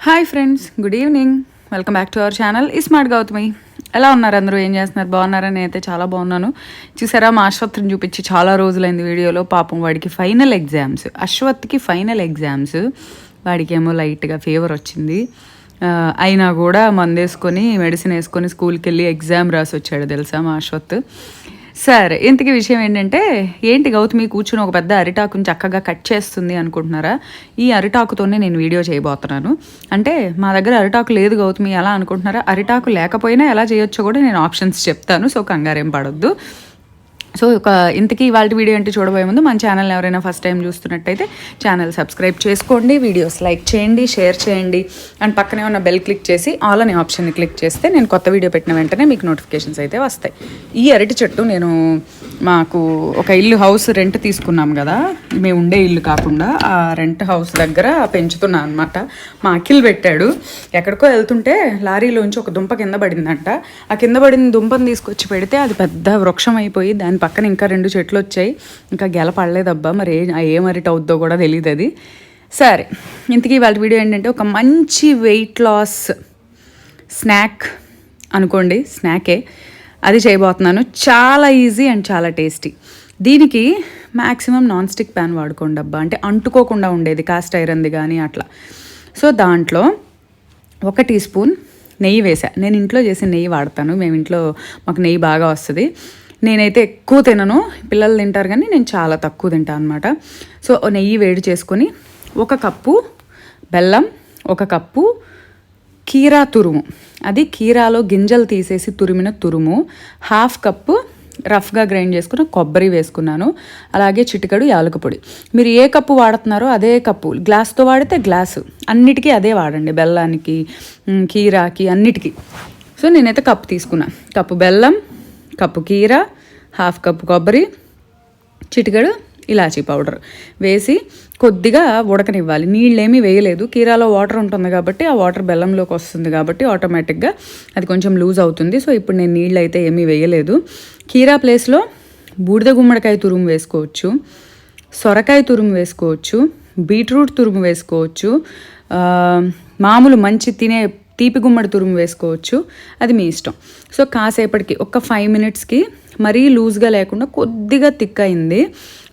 Hi friends, good evening. Welcome back to our channel smart Gautami. ఎలా ఉన్నారు అందరూ? ఏం చేస్తున్నారు? బాగున్నారని అయితే చాలా బాగున్నాను. చూసారా, మా అశ్వత్ని చూపించి చాలా రోజులైంది వీడియోలో. పాపం వాడికి ఫైనల్ ఎగ్జామ్స్, అశ్వత్కి ఫైనల్ ఎగ్జామ్స్. వాడికి ఏమో లైట్గా ఫీవర్ వచ్చింది. అయినా కూడా మందేసుకొని మెడిసిన్ వేసుకొని స్కూల్కి వెళ్ళి ఎగ్జామ్ రాసి వచ్చాడు తెలుసా మా అశ్వత్. సరే, ఇంతకీ విషయం ఏంటంటే, ఏంటి గౌతమి కూర్చుని ఒక పెద్ద అరిటాకుని చక్కగా కట్ చేస్తుంది అనుకుంటున్నారా? ఈ అరిటాకుతోనే నేను వీడియో చేయబోతున్నాను. అంటే మా దగ్గర అరిటాకు లేదు గౌతమి ఎలా అనుకుంటున్నారా? అరిటాకు లేకపోయినా ఎలా చేయొచ్చో కూడా నేను ఆప్షన్స్ చెప్తాను. సో కంగారేం పడొద్దు. సో ఇంతకీ ఇవాళ వీడియో అంటే చూడబోయే ముందు మన ఛానల్ ఎవరైనా ఫస్ట్ టైం చూస్తున్నట్టయితే ఛానల్ సబ్స్క్రైబ్ చేసుకోండి, వీడియోస్ లైక్ చేయండి, షేర్ చేయండి, అండ్ పక్కనే ఉన్న బెల్ క్లిక్ చేసి ఆల్ అనే ఆప్షన్ని క్లిక్ చేస్తే నేను కొత్త వీడియో పెట్టిన వెంటనే మీకు నోటిఫికేషన్స్ అయితే వస్తాయి. ఈ అరటి చెట్టు నేను మాకు ఒక ఇల్లు హౌస్ రెంట్ తీసుకున్నాం కదా, మేము ఉండే ఇల్లు కాకుండా ఆ రెంట్ హౌస్ దగ్గర పెంచుతున్నాను అనమాట. మా అఖిల్ పెట్టాడు. ఎక్కడికో వెళ్తుంటే లారీలోంచి ఒక దుంప కింద పడిందంట. ఆ కింద పడిన దుంపను తీసుకొచ్చి పెడితే అది పెద్ద వృక్షం అయిపోయి దాని పక్కన ఇంకా 2 చెట్లు వచ్చాయి. ఇంకా గెల పడలేదబ్బా, మరి ఏం అరిట్ అవుద్దో కూడా తెలియదు అది. సరే, ఇంతకీ వాళ్ళ వీడియో ఏంటంటే ఒక మంచి వెయిట్ లాస్ స్నాక్ అనుకోండి, స్నాకే అది చేయబోతున్నాను. చాలా ఈజీ అండ్ చాలా టేస్టీ. దీనికి మ్యాక్సిమం నాన్ స్టిక్ ప్యాన్ వాడుకోండి అబ్బా, అంటే అంటుకోకుండా ఉండేది, కాస్ట్ ఐరన్ది కానీ అట్లా. సో దాంట్లో 1 టీ స్పూన్ నెయ్యి వేసా. నేను ఇంట్లో చేసిన నెయ్యి వాడతాను, మేము ఇంట్లో మాకు నెయ్యి బాగా వస్తుంది. నేనైతే ఎక్కువ తినను, పిల్లలు తింటారు కానీ నేను చాలా తక్కువ తింటాను అనమాట. సో నెయ్యి వేడి చేసుకొని 1 కప్పు బెల్లం, 1 కప్పు కీరా తురుము, అది కీరాలో గింజలు తీసేసి తురిమిన తురుము, 1/2 కప్పు రఫ్గా గ్రైండ్ చేసుకున్న కొబ్బరి వేసుకున్నాను, అలాగే చిటికెడు యాలక పొడి. మీరు ఏ కప్పు వాడుతున్నారో అదే కప్పు, గ్లాస్తో వాడితే గ్లాసు, అన్నిటికీ అదే వాడండి, బెల్లానికి కీరాకి అన్నిటికీ. సో నేనైతే కప్పు తీసుకున్నా. కప్పు బెల్లం, కప్పు కీరా, 1/2 కప్పు కొబ్బరి, చిటికెడు ఇలాచీ పౌడర్ వేసి కొద్దిగా ఉడకనివ్వాలి. నీళ్ళేమీ వేయలేదు, కీరాలో వాటర్ ఉంటుంది కాబట్టి ఆ వాటర్ బెల్లంలోకి వస్తుంది కాబట్టి ఆటోమేటిక్గా అది కొంచెం లూజ్ అవుతుంది. సో ఇప్పుడు నేను నీళ్ళు అయితే ఏమీ వేయలేదు. కీరా ప్లేస్లో బూడిద గుమ్మడికాయ తురుము వేసుకోవచ్చు, సొరకాయ తురుము వేసుకోవచ్చు, బీట్రూట్ తురుము వేసుకోవచ్చు, మామూలు మంచి తినే తీపి గుమ్మడి తురుము వేసుకోవచ్చు, అది మీ ఇష్టం. సో కాసేపటికి ఒక 5 మినిట్స్కి మరీ లూజ్గా లేకుండా కొద్దిగా థిక్ అయింది.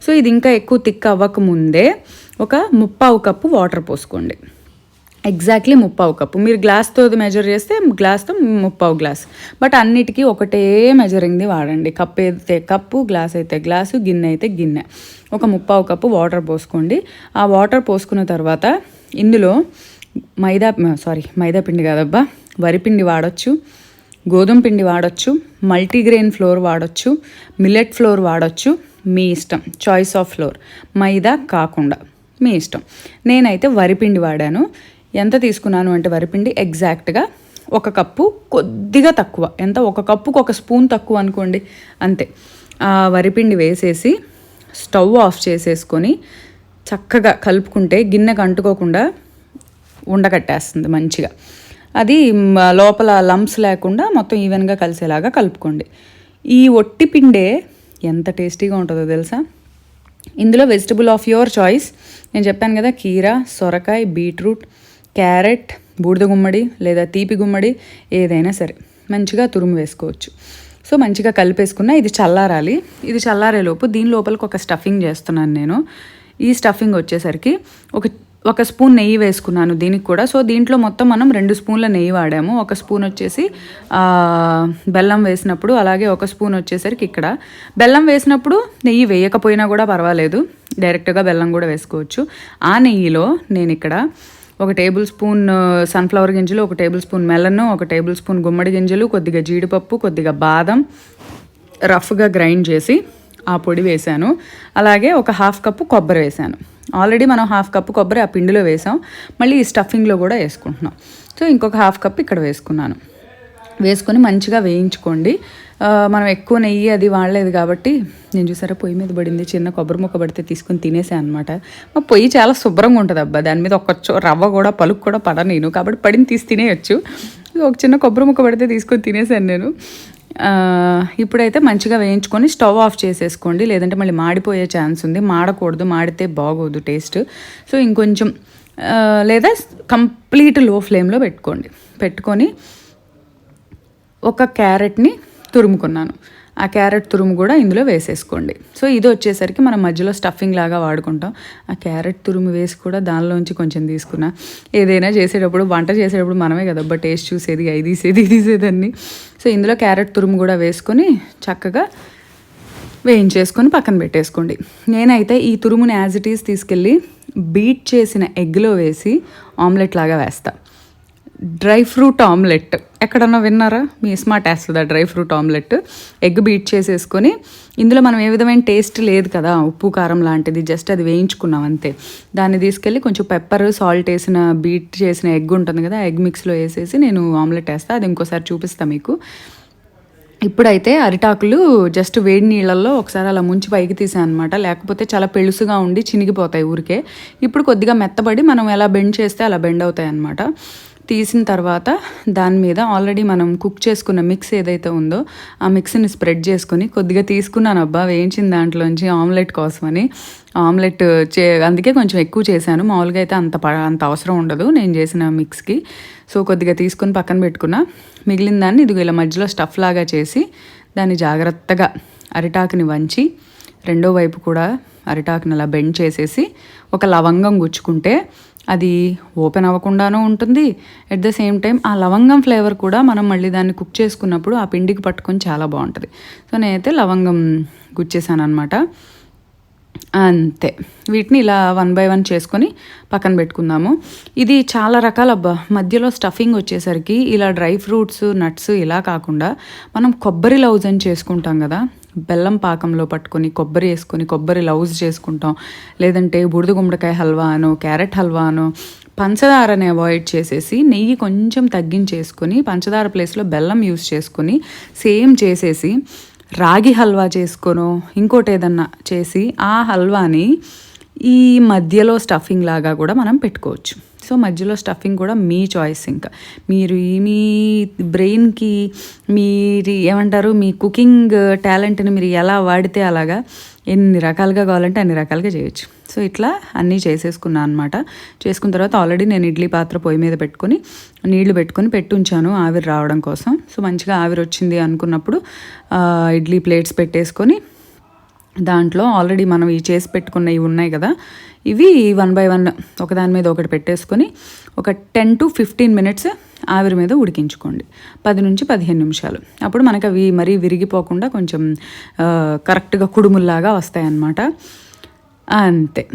సో ఇది ఇంకా ఎక్కువ థిక్ అవ్వకముందే ఒక 3/4 కప్పు వాటర్ పోసుకోండి. Exactly 3/4 cup. మీరు గ్లాస్తో మెజర్ చేస్తే గ్లాస్తో 3/4 గ్లాస్, బట్ అన్నిటికీ ఒకటే మెజరింగ్ది వాడండి. కప్పు అయితే కప్పు, గ్లాస్ అయితే గ్లాసు, గిన్నె అయితే గిన్నె. ఒక 3/4 కప్పు వాటర్ పోసుకోండి. ఆ వాటర్ పోసుకున్న తర్వాత ఇందులో మైదా పిండి కాదబ్బా, వరిపిండి వాడచ్చు, గోధుమ పిండి వాడచ్చు, మల్టీగ్రెయిన్ ఫ్లోర్ వాడచ్చు, మిల్లెట్ ఫ్లోర్ వాడచ్చు, మీ ఇష్టం. చాయిస్ ఆఫ్ ఫ్లోర్, మైదా కాకుండా మీ ఇష్టం. నేనైతే వరిపిండి వాడాను. ఎంత తీసుకున్నాను అంటే వరిపిండి ఎగ్జాక్ట్గా 1 కప్పు, కొద్దిగా తక్కువ. ఎంత, 1 కప్పుకు 1 స్పూన్ తక్కువ అనుకోండి, అంతే. ఆ వరిపిండి వేసేసి స్టవ్ ఆఫ్ చేసేసుకొని చక్కగా కలుపుకుంటే గిన్నెకు అంటుకోకుండా ఉండకట్టేస్తుంది మంచిగా. అది లోపల లంప్స్ లేకుండా మొత్తం ఈవెన్గా కలిసేలాగా కలుపుకోండి. ఈ ఒట్టి పిండే ఎంత టేస్టీగా ఉంటుందో తెలుసా. ఇందులో వెజిటబుల్ ఆఫ్ యువర్ చాయిస్, నేను చెప్పాను కదా, కీరా, సొరకాయ, బీట్రూట్, క్యారెట్, బూడిద గుమ్మడి లేదా తీపి గుమ్మడి ఏదైనా సరే మంచిగా తురుము వేసుకోవచ్చు. సో మంచిగా కలిపేసుకున్నా ఇది చల్లారాలి. ఇది చల్లారేలోపు దీని లోపలికి ఒక స్టఫింగ్ చేస్తున్నాను నేను. ఈ స్టఫింగ్ వచ్చేసరికి ఒక స్పూన్ నెయ్యి వేసుకున్నాను దీనికి కూడా. సో దీంట్లో మొత్తం మనం 2 స్పూన్ల నెయ్యి వాడాము. 1 స్పూన్ వచ్చేసి బెల్లం వేసినప్పుడు, అలాగే 1 స్పూన్ వచ్చేసరికి ఇక్కడ బెల్లం వేసినప్పుడు నెయ్యి వేయకపోయినా కూడా పర్వాలేదు, డైరెక్ట్గా బెల్లం కూడా వేసుకోవచ్చు. ఆ నెయ్యిలో నేను ఇక్కడ 1 టేబుల్ స్పూన్ సన్ఫ్లవర్ గింజలు, 1 టేబుల్ స్పూన్ మెలను, 1 టేబుల్ స్పూన్ గుమ్మడి గింజలు, కొద్దిగా జీడిపప్పు, కొద్దిగా బాదం రఫ్గా గ్రైండ్ చేసి ఆ పొడి వేసాను. అలాగే 1/2 కప్పు కొబ్బరి వేసాను. ఆల్రెడీ మనం 1/2 కప్పు కొబ్బరి ఆ పిండిలో వేసాం, మళ్ళీ ఈ స్టఫింగ్లో కూడా వేసుకుంటున్నాం. సో ఇంకొక 1/2 కప్పు ఇక్కడ వేసుకున్నాను. వేసుకొని మంచిగా వేయించుకోండి. మనం ఎక్కువ నెయ్యి అది వాడలేదు కాబట్టి, నేను చూసారా పొయ్యి మీద పడింది, చిన్న కొబ్బరి ముక్క పడితే తీసుకొని తినేసాను అనమాట. మా పొయ్యి చాలా శుభ్రంగా ఉంటుంది అబ్బా, దాని మీద రవ్వ కూడా పలుకు కూడా నేను, కాబట్టి పడిని తీసి తినేయచ్చు. ఒక చిన్న కొబ్బరి ముక్క పడితే తీసుకొని తినేసాను నేను. ఇప్పుడైతే మంచిగా వేయించుకొని స్టవ్ ఆఫ్ చేసేసుకోండి, లేదంటే మళ్ళీ మాడిపోయే ఛాన్స్ ఉంది. మాడకూడదు, మాడితే బాగోదు టేస్ట్. సో ఇంకొంచెం లేదా కంప్లీట్ లో ఫ్లేమ్లో పెట్టుకొని ఒక క్యారెట్ని తురుముకున్నాను. ఆ క్యారెట్ తురుము కూడా ఇందులో వేసేసుకోండి. సో ఇది వచ్చేసరికి మనం మధ్యలో స్టఫింగ్ లాగా వాడుకుంటాం. ఆ క్యారెట్ తురుము వేసి కూడా దానిలోంచి కొంచెం తీసుకున్నా. ఏదైనా చేసేటప్పుడు, వంట చేసేటప్పుడు మనమే కదబ్బా టేస్ట్ చూసేది, అవి తీసేదాన్ని. సో ఇందులో క్యారెట్ తురుము కూడా వేసుకొని చక్కగా వేయించేసుకొని పక్కన పెట్టేసుకోండి. నేనైతే ఈ తురుముని యాజ్ ఇట్ ఈస్ తీసుకెళ్ళి బీట్ చేసిన ఎగ్లో వేసి ఆమ్లెట్ లాగా వేస్తా. డ్రై ఫ్రూట్ ఆమ్లెట్ ఎక్కడన్నా విన్నారా? మీ స్మార్ట్ వేస్తుందా dry fruit omelette? Egg beat చేసేసుకొని, ఇందులో మనం ఏ విధమైన టేస్ట్ లేదు కదా, ఉప్పు కారం లాంటిది, జస్ట్ అది వేయించుకున్నాం అంతే. దాన్ని తీసుకెళ్ళి కొంచెం పెప్పర్, సాల్ట్ వేసిన బీట్ చేసిన ఎగ్ ఉంటుంది కదా, ఎగ్ మిక్స్లో వేసేసి నేను ఆమ్లెట్ వేస్తాను. అది ఇంకోసారి చూపిస్తాను మీకు. ఇప్పుడైతే అరిటాకులు జస్ట్ వేడి నీళ్ళల్లో ఒకసారి అలా ముంచి పైకి తీసాను అనమాట. లేకపోతే చాలా పెళుసుగా ఉండి చినిగిపోతాయి ఊరికే. ఇప్పుడు కొద్దిగా మెత్తబడి మనం ఎలా బెండ్ చేస్తే అలా బెండ్ అవుతాయి అనమాట. తీసిన తర్వాత దాని మీద ఆల్రెడీ మనం కుక్ చేసుకున్న మిక్స్ ఏదైతే ఉందో ఆ మిక్స్ని స్ప్రెడ్ చేసుకుని, కొద్దిగా తీసుకున్నాను అబ్బా వేయించిన దాంట్లోంచి ఆమ్లెట్ కోసమని. ఆమ్లెట్ అందుకే కొంచెం ఎక్కువ చేశాను. మామూలుగా అయితే అంత అవసరం ఉండదు నేను చేసిన మిక్స్కి. సో కొద్దిగా తీసుకుని పక్కన పెట్టుకున్నా. మిగిలిన దాన్ని ఇదిగో ఇలా మధ్యలో స్టఫ్ లాగా చేసి దాన్ని జాగ్రత్తగా అరిటాకుని వంచి రెండో వైపు కూడా అరిటాకుని అలా బెండ్ చేసేసి ఒక లవంగం గుచ్చుకుంటే అది ఓపెన్ అవ్వకుండానూ ఉంటుంది. ఎట్ ద సేమ్ టైం ఆ లవంగం ఫ్లేవర్ కూడా మనం మళ్ళీ దాన్ని కుక్ చేసుకున్నప్పుడు ఆ పిండికి పట్టుకొని చాలా బాగుంటుంది. సో నేనైతే లవంగం గుచ్చేసాను అనమాట. అంతే. వీటిని ఇలా 1 by 1 చేసుకొని పక్కన పెట్టుకుందాము. ఇది చాలా రకాలబ్బా. మధ్యలో స్టఫింగ్ వచ్చేసరికి ఇలా డ్రై ఫ్రూట్స్, నట్స్ ఇలా కాకుండా మనం కొబ్బరి లౌజ్ అని చేసుకుంటాం కదా, బెల్లం పాకంలో పట్టుకొని కొబ్బరి వేసుకొని కొబ్బరి లౌజ్ చేసుకుంటాం. లేదంటే బూడిద గుమ్మడికాయ హల్వా అనో, క్యారెట్ హల్వా అనో, పంచదారని అవాయిడ్ చేసేసి నెయ్యి కొంచెం తగ్గించేసుకొని పంచదార ప్లేస్లో బెల్లం యూస్ చేసుకొని సేమ్ చేసేసి రాగి హల్వా చేసుకోనో ఇంకోటి ఏదన్నా చేసి ఆ హల్వాని ఈ మధ్యలో స్టఫింగ్ లాగా కూడా మనం పెట్టుకోవచ్చు. సో మధ్యలో స్టఫింగ్ కూడా మీ చాయిస్. ఇంకా మీరు మీ బ్రెయిన్కి మీరు ఏమంటారు, మీ కుకింగ్ టాలెంట్ని మీరు ఎలా వాడితే అలాగా ఎన్ని రకాలుగా కావాలంటే అన్ని రకాలుగా చేయొచ్చు. సో ఇట్లా అన్నీ చేసేసుకున్నాను అనమాట. చేసుకున్న తర్వాత ఆల్రెడీ నేను ఇడ్లీ పాత్ర పొయ్యి మీద పెట్టుకొని నీళ్లు పెట్టి ఉంచాను ఆవిరి రావడం కోసం. సో మంచిగా ఆవిరి వచ్చింది అనుకున్నప్పుడు ఇడ్లీ ప్లేట్స్ పెట్టేసుకొని దాంట్లో ఆల్రెడీ మనం ఈ చేసి పెట్టుకున్నవి ఉన్నాయి కదా, ఇవి 1 by 1 ఒకదాని మీద ఒకటి పెట్టేసుకొని ఒక 10 to 15 minutes ఆవిరి మీద ఉడికించుకోండి. 10 నుంచి 15 నిమిషాలు. అప్పుడు మనకు అవి మరీ విరిగిపోకుండా కొంచెం కరెక్ట్గా కుడుముల్లాగా వస్తాయన్నమాట. అంతే.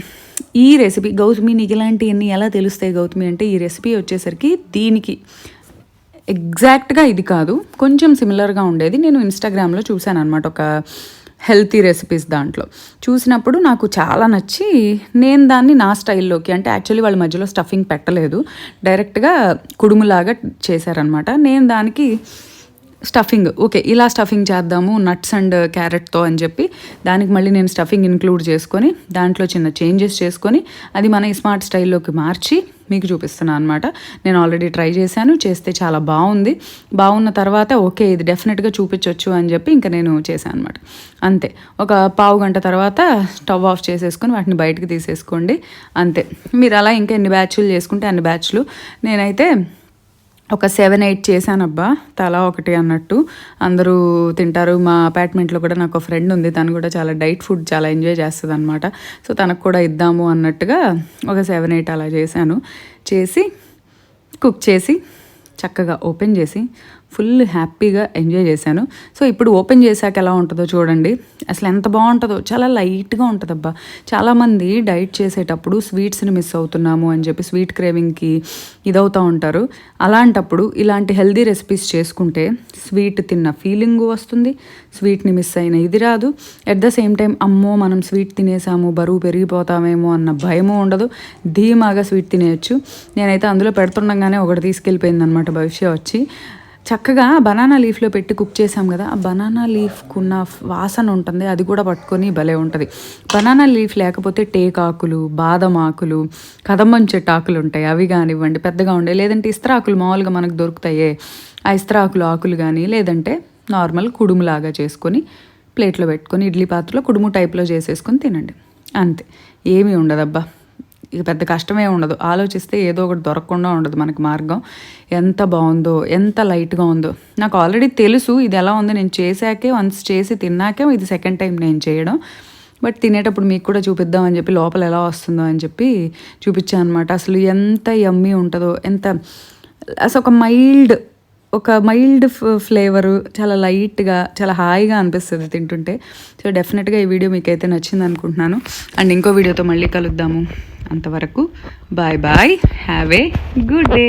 ఈ రెసిపీ గౌతమి నీకు ఇలాంటివన్నీ ఎలా తెలుస్తాయి గౌతమి అంటే, ఈ రెసిపీ వచ్చేసరికి దీనికి ఎగ్జాక్ట్గా ఇది కాదు, కొంచెం సిమిలర్గా ఉండేది నేను ఇన్స్టాగ్రామ్లో చూశాను అనమాట. ఒక హెల్తీ రెసిపీస్ దాంట్లో చూసినప్పుడు నాకు చాలా నచ్చి నేను దాన్ని నా స్టైల్లోకి, అంటే యాక్చువల్లీ వాళ్ళ మధ్యలో స్టఫింగ్ పెట్టలేదు, డైరెక్ట్గా కుడుములాగా చేశారనమాట. నేను దానికి స్టఫింగ్ ఓకే ఇలా స్టఫింగ్ చేద్దాము నట్స్ అండ్ క్యారెట్తో అని చెప్పి దానికి మళ్ళీ నేను స్టఫింగ్ ఇంక్లూడ్ చేసుకొని దాంట్లో చిన్న చేంజెస్ చేసుకొని అది మన స్మార్ట్ స్టైల్లోకి మార్చి మీకు చూపిస్తున్నాను అనమాట. నేను ఆల్రెడీ ట్రై చేశాను, చేస్తే చాలా బాగుంది. బాగున్న తర్వాత ఓకే ఇది డెఫినెట్గా చూపించవచ్చు అని చెప్పి ఇంకా నేను చేశాను అనమాట. అంతే. ఒక పావు గంట తర్వాత స్టవ్ ఆఫ్ చేసేసుకొని వాటిని బయటకు తీసేసుకోండి. అంతే. మీరు అలా ఇంకా ఎన్ని బ్యాచ్లు చేసుకుంటే అన్ని బ్యాచ్లు. నేనైతే ఒక 7-8 చేశానబ్బా, తలా ఒకటి అన్నట్టు. అందరూ తింటారు. మా అపార్ట్మెంట్లో కూడా నాకు ఒక ఫ్రెండ్ ఉంది, తను కూడా చాలా డైట్ ఫుడ్ చాలా ఎంజాయ్ చేస్తుంది అనమాట. సో తనకు కూడా ఇద్దాము అన్నట్టుగా ఒక 7-8 అలా చేశాను. చేసి కుక్ చేసి చక్కగా ఓపెన్ చేసి ఫుల్ హ్యాపీగా ఎంజాయ్ చేశాను. సో ఇప్పుడు ఓపెన్ చేశాక ఎలా ఉంటుందో చూడండి. అసలు ఎంత బాగుంటుందో, చాలా లైట్గా ఉంటుందబ్బా. చాలామంది డైట్ చేసేటప్పుడు స్వీట్స్ని మిస్ అవుతున్నాము అని చెప్పి స్వీట్ క్రేవింగ్కి ఇదవుతూ ఉంటారు. అలాంటప్పుడు ఇలాంటి హెల్దీ రెసిపీస్ చేసుకుంటే స్వీట్ తిన్న ఫీలింగ్ వస్తుంది, స్వీట్ని మిస్ అయిన ఇది రాదు. ఎట్ ద సేమ్ టైం అమ్మో మనం స్వీట్ తినేసాము బరువు పెరిగిపోతామేమో అన్న భయము ఉండదు, ధీమాగా స్వీట్ తినేయచ్చు. నేనైతే అందులో పెడుతుండగానే ఒకటి తీసుకెళ్ళిపోయింది అనమాట భవిష్య వచ్చి. చక్కగా బనానా లీఫ్లో పెట్టి కుక్ చేసాం కదా, ఆ బనానా లీఫ్కున్న వాసన ఉంటుంది, అది కూడా పట్టుకొని భలే ఉంటుంది. బనానా లీఫ్ లేకపోతే టేక్ ఆకులు, బాదం ఆకులు, కదంబం చెట్టు ఆకులు ఉంటాయి, అవి కానివ్వండి పెద్దగా ఉండే, లేదంటే ఇస్త్రాకులు మామూలుగా మనకు దొరుకుతాయే ఆ ఇస్త్రాకులు ఆకులు కానీ, లేదంటే నార్మల్ కుడుములాగా చేసుకొని ప్లేట్లో పెట్టుకొని ఇడ్లీ పాత్రలో కుడుము టైప్లో చేసేసుకొని తినండి. అంతే. ఏమీ ఉండదబ్బా. ఇక పెద్ద కష్టమే ఉండదు. ఆలోచిస్తే ఏదో ఒకటి దొరకకుండా ఉండదు మనకి మార్గం. ఎంత బాగుందో, ఎంత లైట్గా ఉందో నాకు ఆల్రెడీ తెలుసు ఇది ఎలా ఉందో. నేను చేశాకే, వన్స్ చేసి తిన్నాకే ఇది సెకండ్ టైం నేను చేయడం. బట్ తినేటప్పుడు మీకు కూడా చూపిద్దామని చెప్పి లోపల ఎలా వస్తుందో అని చెప్పి చూపించాను అనమాట. అసలు ఎంత యమ్మీ ఉంటుందో, ఎంత అసలు ఒక మైల్డ్ ఫ్లేవరు, చాలా లైట్గా, చాలా హాయిగా అనిపిస్తుంది తింటుంటే. సో డెఫినెట్గా ఈ వీడియో మీకైతే నచ్చింది అనుకుంటున్నాను. అండ్ ఇంకో వీడియోతో మళ్ళీ కలుద్దాము. అంతవరకు bye bye, have a good day.